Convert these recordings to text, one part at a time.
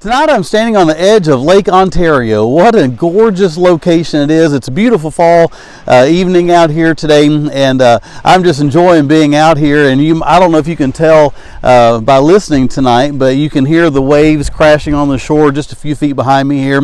Tonight I'm standing on the edge of Lake Ontario. What a gorgeous location it is. It's a beautiful fall evening out here today, and I'm just enjoying being out here. And I don't know if you can tell by listening tonight, but you can hear the waves crashing on the shore just a few feet behind me here.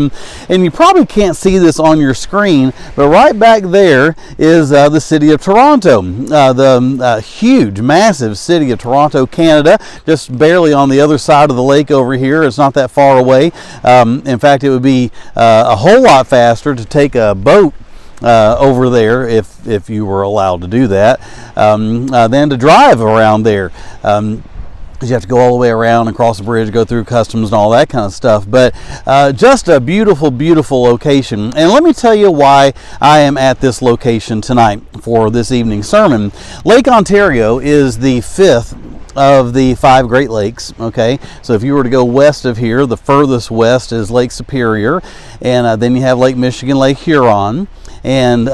And you probably can't see this on your screen, but right back there is the city of Toronto, the huge, massive city of Toronto, Canada, just barely on the other side of the lake over here. It's not that far away. In fact, it would be a whole lot faster to take a boat over there if you were allowed to do that than to drive around there. You have to go all the way around and cross the bridge, go through customs and all that kind of stuff. But just a beautiful, beautiful location. And let me tell you why I am at this location tonight for this evening's sermon. Lake Ontario is the fifth of the 5 Great Lakes. Okay, so if you were to go west of here, the furthest west is Lake Superior, and then you have Lake Michigan, Lake Huron, and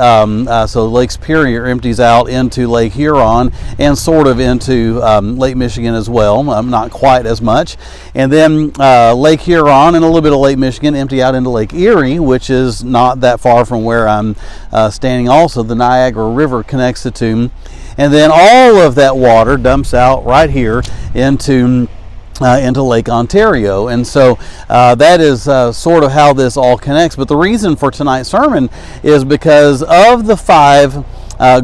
so Lake Superior empties out into Lake Huron and sort of into Lake Michigan as well, not quite as much, and then Lake Huron and a little bit of Lake Michigan empty out into Lake Erie, which is not that far from where I'm standing. Also, the Niagara River connects the two. And then all of that water dumps out right here into Lake Ontario. And so that is sort of how this all connects. But the reason for tonight's sermon is because of the 5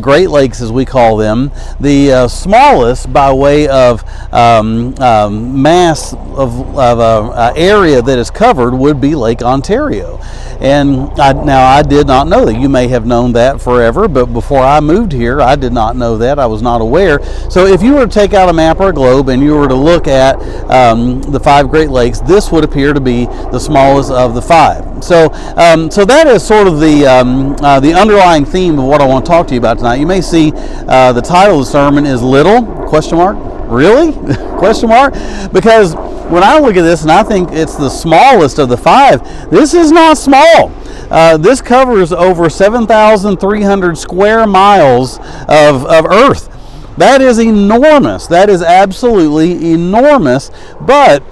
Great Lakes, as we call them, the smallest by way of mass of area that is covered would be Lake Ontario. And I did not know that. You may have known that forever, but before I moved here, I did not know that. I was not aware. So if you were to take out a map or a globe and you were to look at the 5 Great Lakes, this would appear to be the smallest of the 5. So that is sort of the underlying theme of what I want to talk to you about tonight. You may see the title of the sermon is Little, question mark, really? Question mark? Because when I look at this and I think it's the smallest of the 5, this is not small. This covers over 7,300 square miles of earth. That is enormous. That is absolutely enormous, but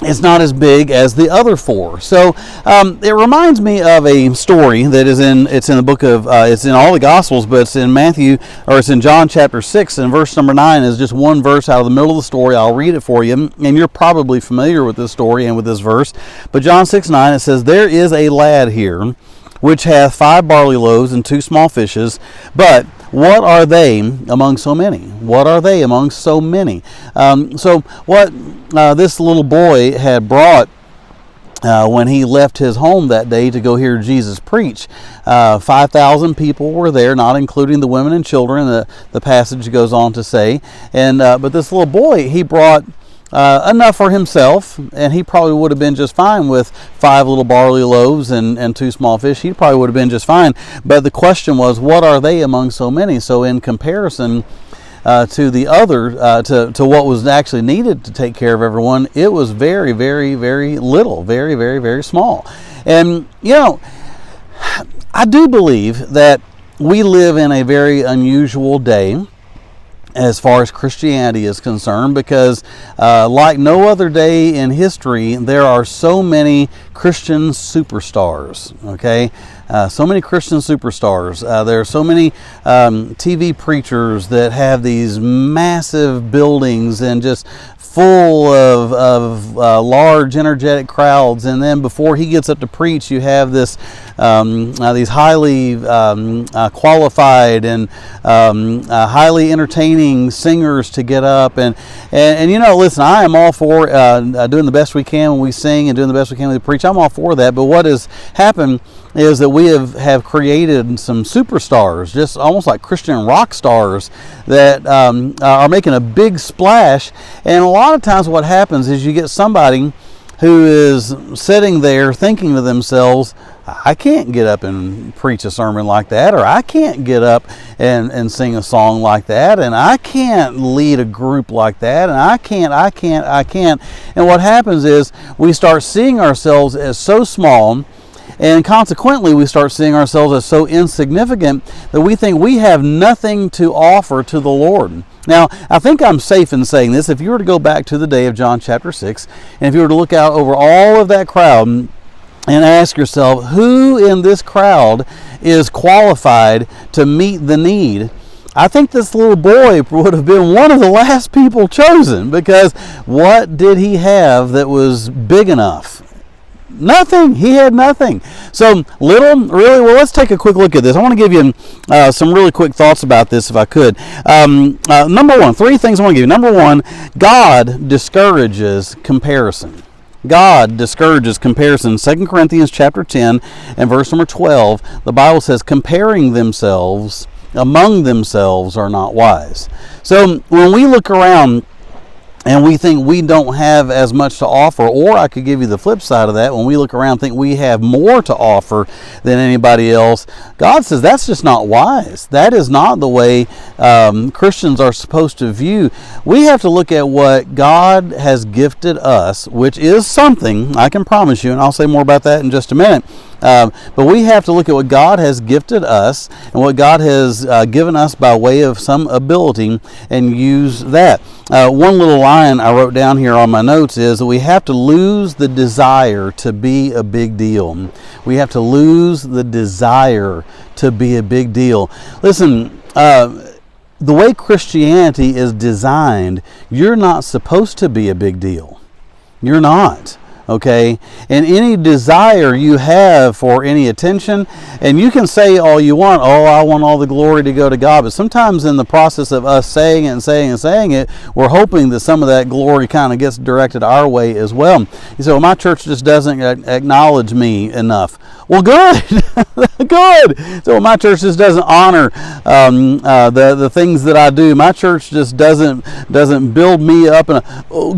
it's not as big as the other 4. So it reminds me of a story that is it's in the book of, it's in all the Gospels, but it's in it's in John chapter 6, and verse number 9 is just one verse out of the middle of the story. I'll read it for you, and you're probably familiar with this story and with this verse. But John 6:9, it says, "There is a lad here, which hath 5 barley loaves and 2 small fishes, but what are they among so many?" What are they among so many? So what this little boy had brought when he left his home that day to go hear Jesus preach, 5,000 people were there, not including the women and children, the passage goes on to say. And but this little boy, he brought enough for himself, and he probably would have been just fine with 5 little barley loaves and 2 small fish. He probably would have been just fine. But the question was, what are they among so many? So in comparison to the other, to what was actually needed to take care of everyone, it was very, very, very little, very, very, very small. And I do believe that we live in a very unusual day as far as Christianity is concerned, because like no other day in history, there are so many Christian superstars. Okay, so many Christian superstars. There are so many TV preachers that have these massive buildings and just full of large energetic crowds, and then before he gets up to preach, you have these highly qualified and highly entertaining singers to get up and listen, I am all for doing the best we can when we sing and doing the best we can when we preach. I'm all for that. But what has happened is that we have created some superstars, just almost like Christian rock stars, that are making a big splash. And a lot of times what happens is you get somebody who is sitting there thinking to themselves, I can't get up and preach a sermon like that, or I can't get up and sing a song like that, and I can't lead a group like that, and I can't. And what happens is we start seeing ourselves as so small And consequently, we start seeing ourselves as so insignificant that we think we have nothing to offer to the Lord. Now, I think I'm safe in saying this. If you were to go back to the day of John chapter 6, and if you were to look out over all of that crowd and ask yourself, who in this crowd is qualified to meet the need? I think this little boy would have been one of the last people chosen, because what did he have that was big enough? Nothing. He had nothing. So little, really, well, let's take a quick look at this. I want to give you some really quick thoughts about this, if I could. Number one, three things I want to give you. Number one, God discourages comparison. God discourages comparison. 2 Corinthians chapter 10 and verse number 12, the Bible says, comparing themselves among themselves are not wise. So when we look around and we think we don't have as much to offer, or I could give you the flip side of that, when we look around and think we have more to offer than anybody else, God says that's just not wise. That is not the way Christians are supposed to view. We have to look at what God has gifted us, which is something, I can promise you, and I'll say more about that in just a minute. But we have to look at what God has gifted us and what God has given us by way of some ability and use that. One little line I wrote down here on my notes is that we have to lose the desire to be a big deal. We have to lose the desire to be a big deal. Listen, the way Christianity is designed, you're not supposed to be a big deal. You're not. Okay, and any desire you have for any attention, and you can say all you want, oh, I want all the glory to go to God, but sometimes in the process of us saying it and saying and saying it, we're hoping that some of that glory kind of gets directed our way as well. You say, well, my church just doesn't acknowledge me enough. Well, good, good. So my church just doesn't honor the things that I do. My church just doesn't build me up.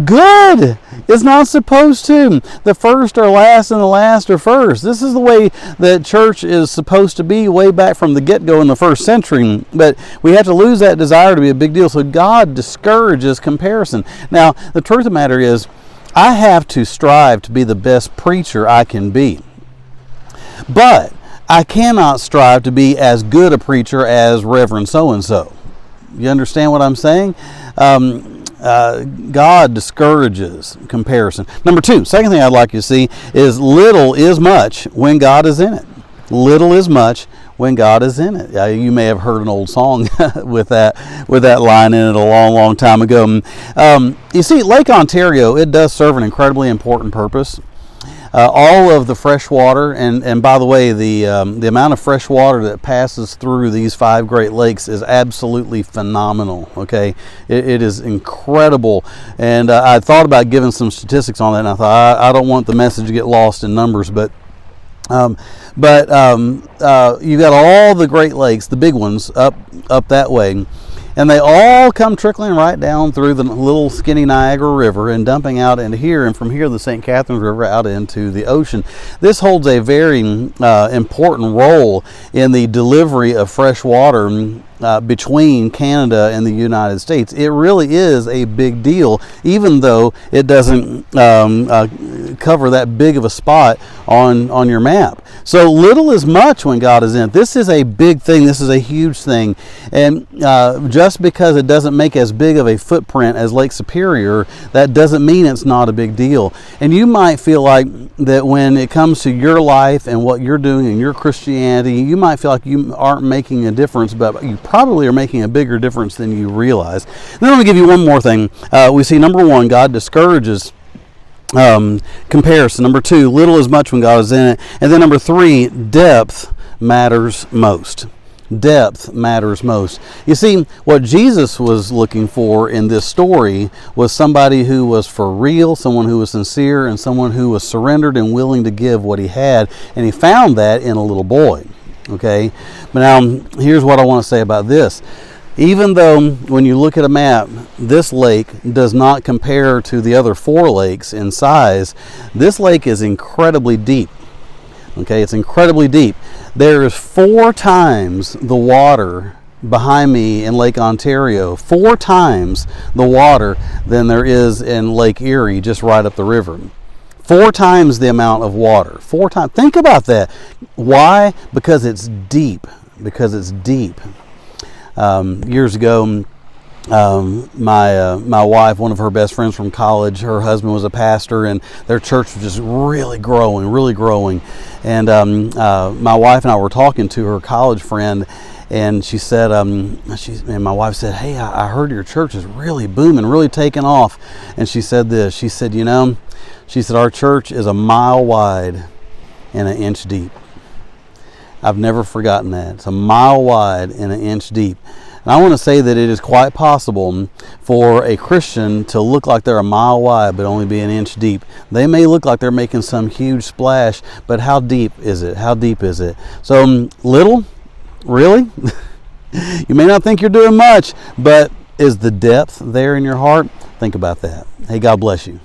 Good. It's not supposed to. The first are last and the last are first. This is the way that church is supposed to be way back from the get-go in the first century. But we have to lose that desire to be a big deal. So God discourages comparison. Now, the truth of the matter is, I have to strive to be the best preacher I can be. But I cannot strive to be as good a preacher as Reverend so-and-so. You understand what I'm saying? God discourages comparison. Number two, second thing I'd like you to see is little is much when God is in it. Little is much when God is in it. You may have heard an old song with that line in it a long, long time ago. You see, Lake Ontario, it does serve an incredibly important purpose. All of the fresh water, and by the way, the amount of fresh water that passes through these 5 Great Lakes is absolutely phenomenal. Okay, it is incredible, and I thought about giving some statistics on that, and I thought I don't want the message to get lost in numbers, but you've got all the Great Lakes, the big ones, up that way. And they all come trickling right down through the little skinny Niagara River and dumping out into here, and from here the St. Catharines River out into the ocean. This holds a very important role in the delivery of fresh water between Canada and the United States. It really is a big deal, even though it doesn't cover that big of a spot on your map. So little is much when God is in it. This is a big thing. This is a huge thing. And just because it doesn't make as big of a footprint as Lake Superior, that doesn't mean it's not a big deal. And you might feel like that when it comes to your life and what you're doing and your Christianity, you might feel like you aren't making a difference, but you probably are making a bigger difference than you realize. And then I'm going to give you one more thing. We see, number one, God discourages comparison. Number two, little is much when God is in it. And then number three, depth matters most. Depth matters most. You see, what Jesus was looking for in this story was somebody who was for real, someone who was sincere, and someone who was surrendered and willing to give what he had. And he found that in a little boy. Okay? But now, here's what I want to say about this. Even though when you look at a map, this lake does not compare to the other 4 lakes in size, this lake is incredibly deep. Okay, it's incredibly deep. There is 4 times the water behind me in Lake Ontario, 4 times the water than there is in Lake Erie, just right up the river. 4 times the amount of water. 4 times. Think about that. Why? Because it's deep. Because it's deep. Years ago, my wife, one of her best friends from college, her husband was a pastor, and their church was just really growing. And my wife and I were talking to her college friend, and she said, and my wife said, "Hey, I heard your church is really booming, really taking off." And she said this. She said, she said, "Our church is a mile wide and an inch deep." I've never forgotten that. It's a mile wide and an inch deep. And I want to say that it is quite possible for a Christian to look like they're a mile wide but only be an inch deep. They may look like they're making some huge splash, but how deep is it? How deep is it? So little? Really? You may not think you're doing much, but is the depth there in your heart? Think about that. Hey, God bless you.